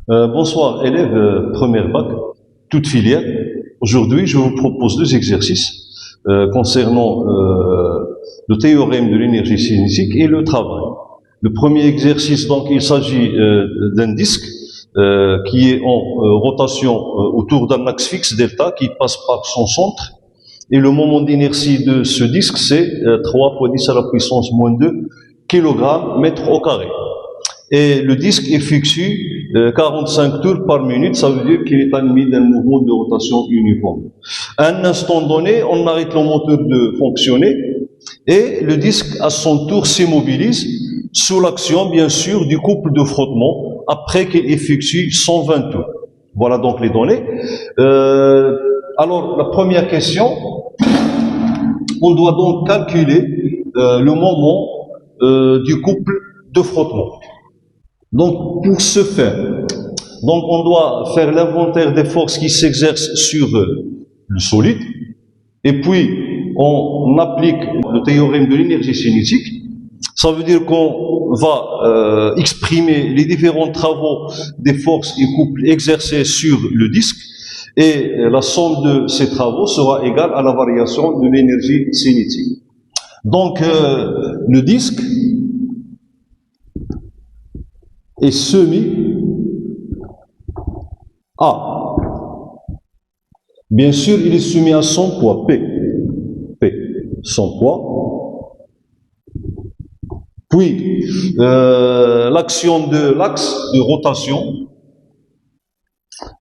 Bonsoir, élèves première bac, toute filière. Aujourd'hui, je vous propose deux exercices concernant le théorème de l'énergie cinétique et le travail. Le premier exercice, donc, il s'agit d'un disque qui est en rotation autour d'un axe fixe delta qui passe par son centre. Et le moment d'inertie de ce disque, c'est 3 fois 10 à la puissance moins 2 kg mètre au carré. Et le disque effectue 45 tours par minute, ça veut dire qu'il est animé d'un mouvement de rotation uniforme. À un instant donné, on arrête le moteur de fonctionner et le disque, à son tour, s'immobilise sous l'action, bien sûr, du couple de frottement après qu'il effectue 120 tours. Voilà donc les données. Alors, la première question, on doit donc calculer le moment du couple de frottement. Donc, pour ce faire, donc on doit faire l'inventaire des forces qui s'exercent sur le solide, et puis on applique le théorème de l'énergie cinétique. Ça veut dire qu'on va exprimer les différents travaux des forces et couples exercés sur le disque, et la somme de ces travaux sera égale à la variation de l'énergie cinétique. Donc, le disque est soumis à, bien sûr, il est soumis à son poids, P, son poids, puis l'action de l'axe de rotation,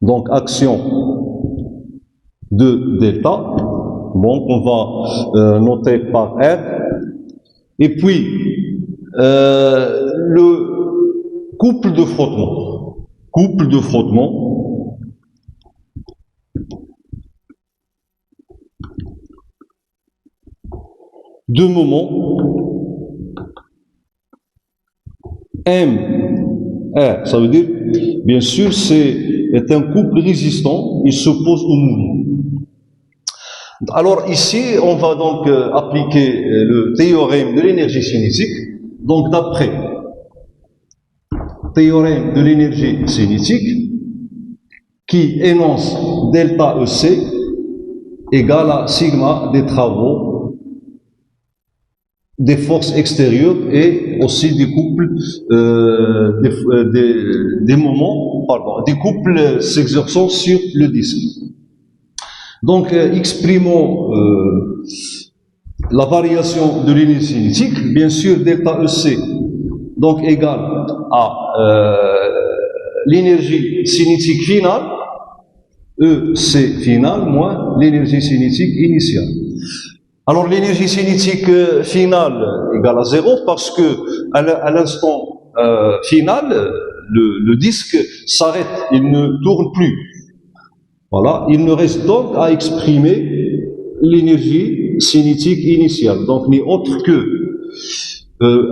donc action de delta, donc on va noter par R, et puis le couple de frottement, de moment M, R, ça veut dire, bien sûr, c'est un couple résistant, il s'oppose au mouvement. Alors ici, on va donc appliquer le théorème de l'énergie cinétique. Donc d'après théorème de l'énergie cinétique, qui énonce delta EC égale à sigma des travaux des forces extérieures et aussi des couples des couples s'exerçant sur le disque. Donc exprimons la variation de l'énergie cinétique, bien sûr delta EC donc égale à l'énergie cinétique finale, EC finale moins l'énergie cinétique initiale. Alors l'énergie cinétique finale égale à 0 parce que à l'instant final, le disque s'arrête, il ne tourne plus. Voilà, il ne reste donc à exprimer l'énergie cinétique initiale, donc ni autre que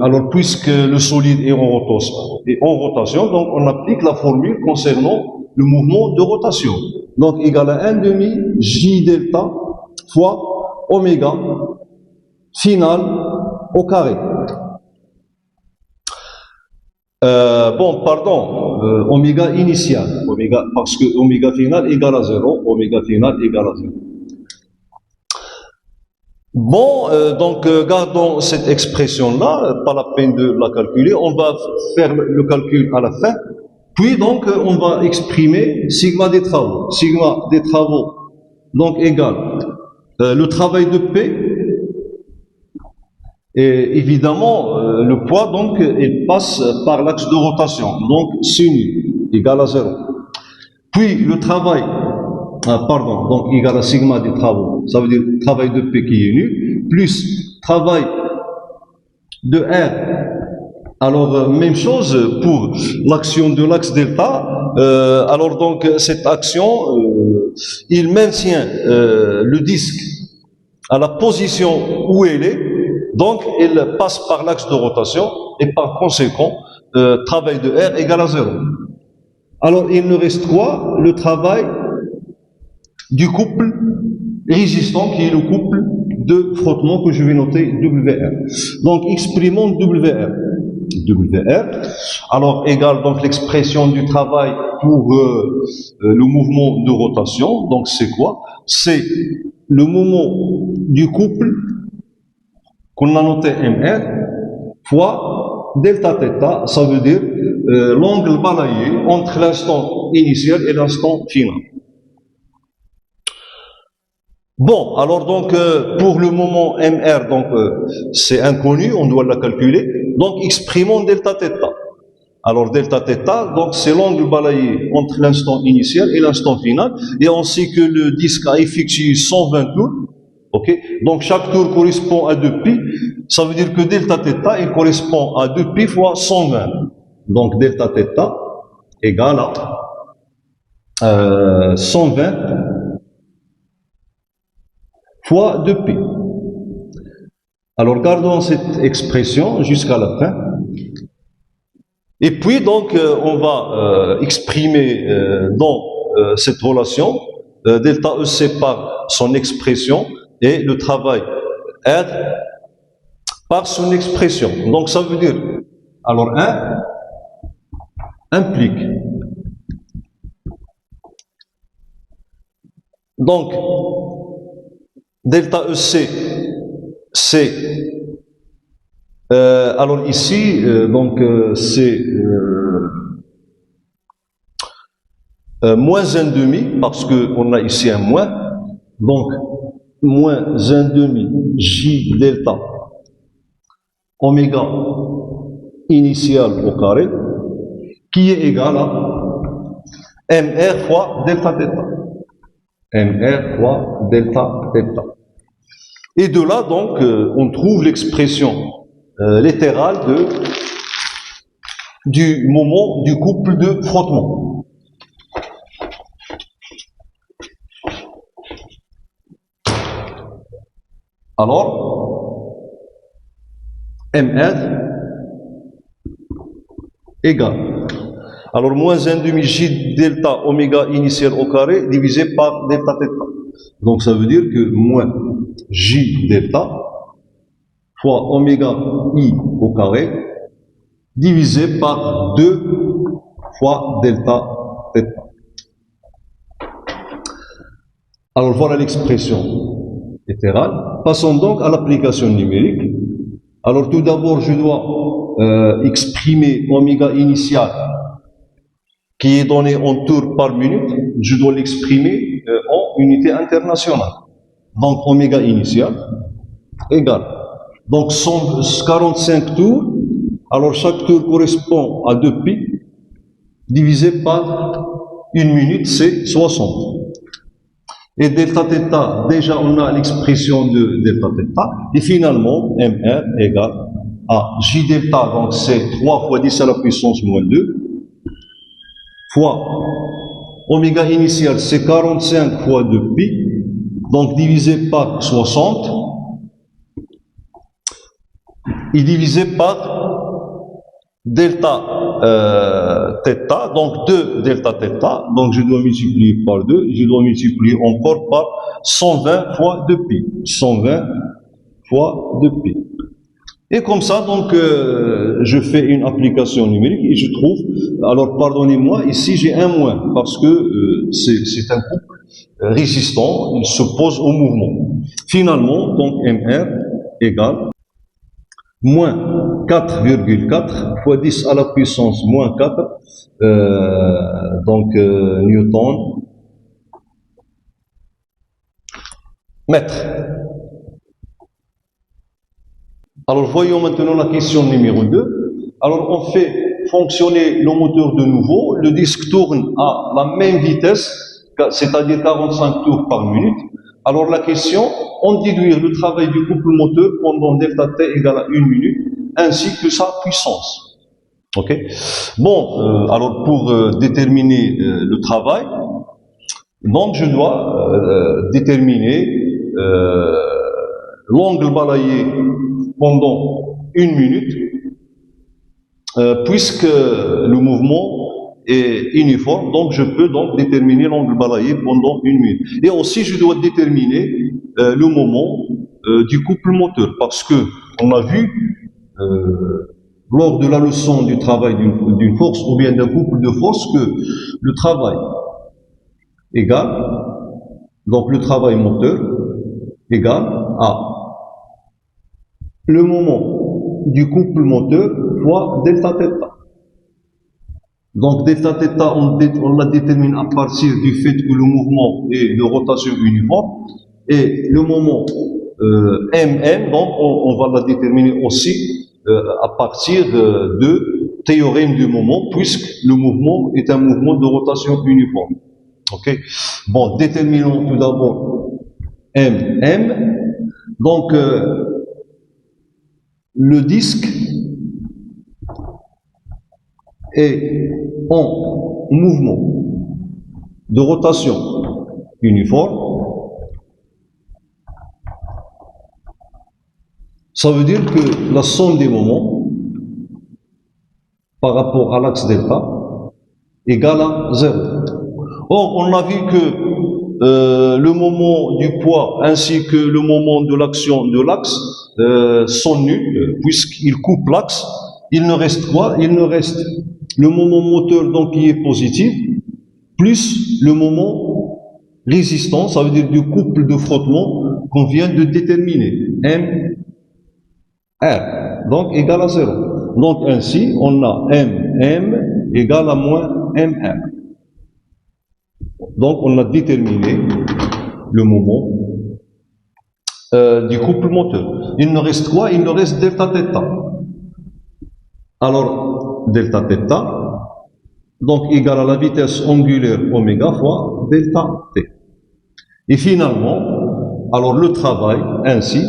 alors, puisque le solide est en rotation, donc on applique la formule concernant le mouvement de rotation. Donc, égal à 1 demi J delta fois oméga final au carré. Oméga initial, parce que oméga final égale à 0, oméga final égale à 0. Bon, gardons cette expression-là, pas la peine de la calculer, on va faire le calcul à la fin, puis donc on va exprimer sigma des travaux. Sigma des travaux, donc égale le travail de P, et évidemment le poids, donc, il passe par l'axe de rotation, donc c'est nul, égal à 0. Puis le travail, donc égal à sigma des travaux, ça veut dire travail de P qui est nul, plus travail de R. Alors, même chose pour l'action de l'axe delta. Alors donc, cette action, il maintient le disque à la position où elle est, donc elle passe par l'axe de rotation, et par conséquent, travail de R égale à 0. Alors, il ne reste quoi? Le travail du couple résistant, qui est le couple de frottement que je vais noter WR. Donc, exprimons WR. WR. Alors, égale donc l'expression du travail pour le mouvement de rotation. Donc, c'est quoi? C'est le moment du couple qu'on a noté MR fois delta θ, ça veut dire l'angle balayé entre l'instant initial et l'instant final. Bon, alors donc pour le moment MR, donc c'est inconnu, on doit la calculer. Donc exprimons delta θ. Alors delta θ, donc c'est l'angle balayé entre l'instant initial et l'instant final, et on sait que le disque a effectué 120 tours. Ok, donc chaque tour correspond à 2π, ça veut dire que delta θ il correspond à 2π fois 120. Donc delta θ égale à 120 fois 2π. Alors gardons cette expression jusqu'à la fin. Et puis donc on va exprimer dans cette relation delta EC par son expression et le travail R par son expression. Donc ça veut dire, alors 1 implique. Donc delta EC, c'est alors ici donc c'est moins 1,5 parce qu'on a ici un moins, donc moins 1,5 J delta oméga initial au carré qui est égal à MR fois delta θ. MR fois delta θ. Et de là, donc, on trouve l'expression littérale du moment du couple de frottement. Alors, MR égale. Alors, moins 1,5 J delta oméga initial au carré divisé par delta θ. Donc, ça veut dire que moins J delta fois oméga I au carré divisé par 2 fois delta θ. Alors, voilà l'expression littérale. Passons donc à l'application numérique. Alors, tout d'abord, je dois exprimer oméga initial qui est donné en tours par minute, je dois l'exprimer en unité internationale. Donc, oméga initial égale. Donc, 45 tours, alors chaque tour correspond à 2π, divisé par 1 minute, c'est 60. Et delta θ, déjà on a l'expression de delta θ, et finalement, MR égale à J delta, donc c'est 3 fois 10 à la puissance moins 2, fois oméga initial, c'est 45 fois 2π, donc divisé par 60, et divisé par delta θ, donc 2 delta θ, donc je dois multiplier par 2, je dois multiplier encore par 120 fois 2π, 120 fois 2π. Et comme ça, donc, je fais une application numérique et je trouve, alors pardonnez-moi, ici j'ai un moins, parce que c'est un couple résistant, il s'oppose au mouvement. Finalement, donc MR égale moins 4,4 fois 10 à la puissance moins 4, donc Newton mètre. Alors, voyons maintenant la question numéro 2. Alors, on fait fonctionner le moteur de nouveau. Le disque tourne à la même vitesse, c'est-à-dire 45 tours par minute. Alors, la question, on déduire le travail du couple moteur pendant delta t égale à 1 minute, ainsi que sa puissance. Ok? Bon, alors pour déterminer le travail, donc je dois déterminer l'angle balayé pendant 1 minute, puisque le mouvement est uniforme, donc je peux donc déterminer l'angle balayé pendant 1 minute. Et aussi, je dois déterminer le moment du couple moteur, parce que on a vu lors de la leçon du travail d'une force ou bien d'un couple de forces que le travail égale, donc le travail moteur égale à le moment du couple moteur fois delta θ. Donc delta θ, on la détermine à partir du fait que le mouvement est de rotation uniforme, et le moment mm, donc on va la déterminer aussi à partir de théorème du moment, puisque le mouvement est un mouvement de rotation uniforme. Ok. Bon, déterminons tout d'abord mm. Donc le disque est en mouvement de rotation uniforme. Ça veut dire que la somme des moments par rapport à l'axe delta égale à 0. Or, on a vu que le moment du poids ainsi que le moment de l'action de l'axe sont nuls, puisqu'ils coupent l'axe. Il ne reste quoi? Il ne reste le moment moteur, donc, qui est positif, plus le moment résistant, ça veut dire du couple de frottement qu'on vient de déterminer, M, R, donc égal à 0. Donc ainsi, on a MM égale à moins MR. Donc on a déterminé le moment du couple moteur. Il ne reste quoi? Il ne reste delta θ. Alors, delta θ, donc égal à la vitesse angulaire oméga fois delta t. Et finalement, alors le travail, ainsi,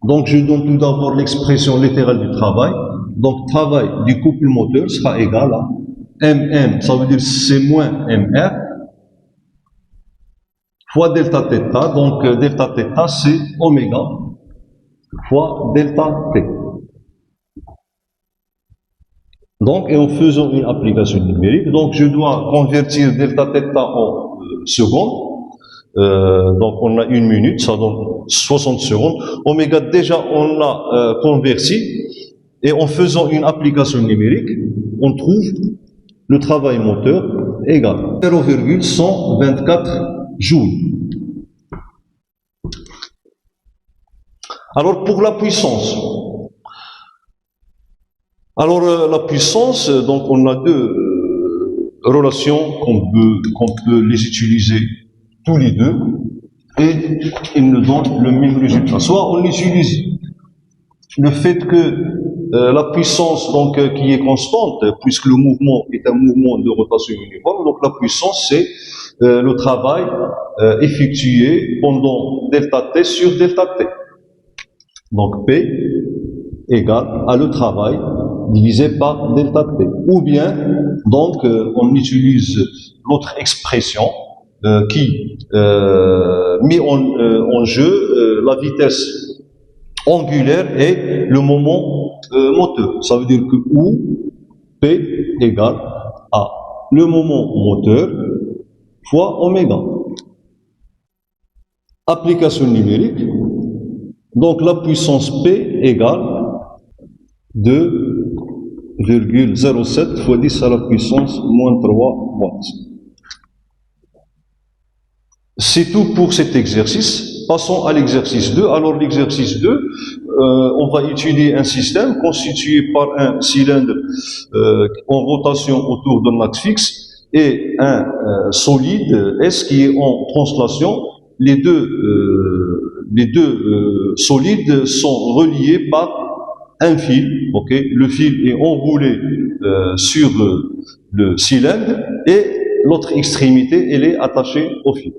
donc je donne tout d'abord l'expression littérale du travail. Donc travail du couple moteur sera égal à mm, ça veut dire c'est moins mr, fois delta θ, donc delta θ c'est oméga fois delta t. Donc, et en faisant une application numérique, donc je dois convertir delta θ en secondes. Donc on a 1 minute, ça donne 60 secondes. Oméga, déjà on l'a converti, et en faisant une application numérique, on trouve le travail moteur égal 0,124 joules. Alors pour la puissance, la puissance, donc on a deux relations qu'on peut les utiliser tous les deux, et ils nous donnent le même résultat. Soit on utilise le fait que la puissance, donc qui est constante, puisque le mouvement est un mouvement de rotation uniforme, donc la puissance c'est le travail effectué pendant delta t sur delta t. Donc P égale à le travail divisé par delta t. Ou bien, donc, on utilise l'autre expression qui met en jeu la vitesse angulaire et le moment moteur. Ça veut dire que U, P égale à le moment moteur fois oméga. Application numérique. Donc la puissance P égale 2,07 fois 10 à la puissance moins 3 watts. C'est tout pour cet exercice. Passons à l'exercice 2. Alors l'exercice 2, on va étudier un système constitué par un cylindre en rotation autour d'un axe fixe et un solide S qui est en translation. Les deux solides sont reliés par un fil. Okay, le fil est enroulé sur le cylindre et l'autre extrémité elle est attachée au fil.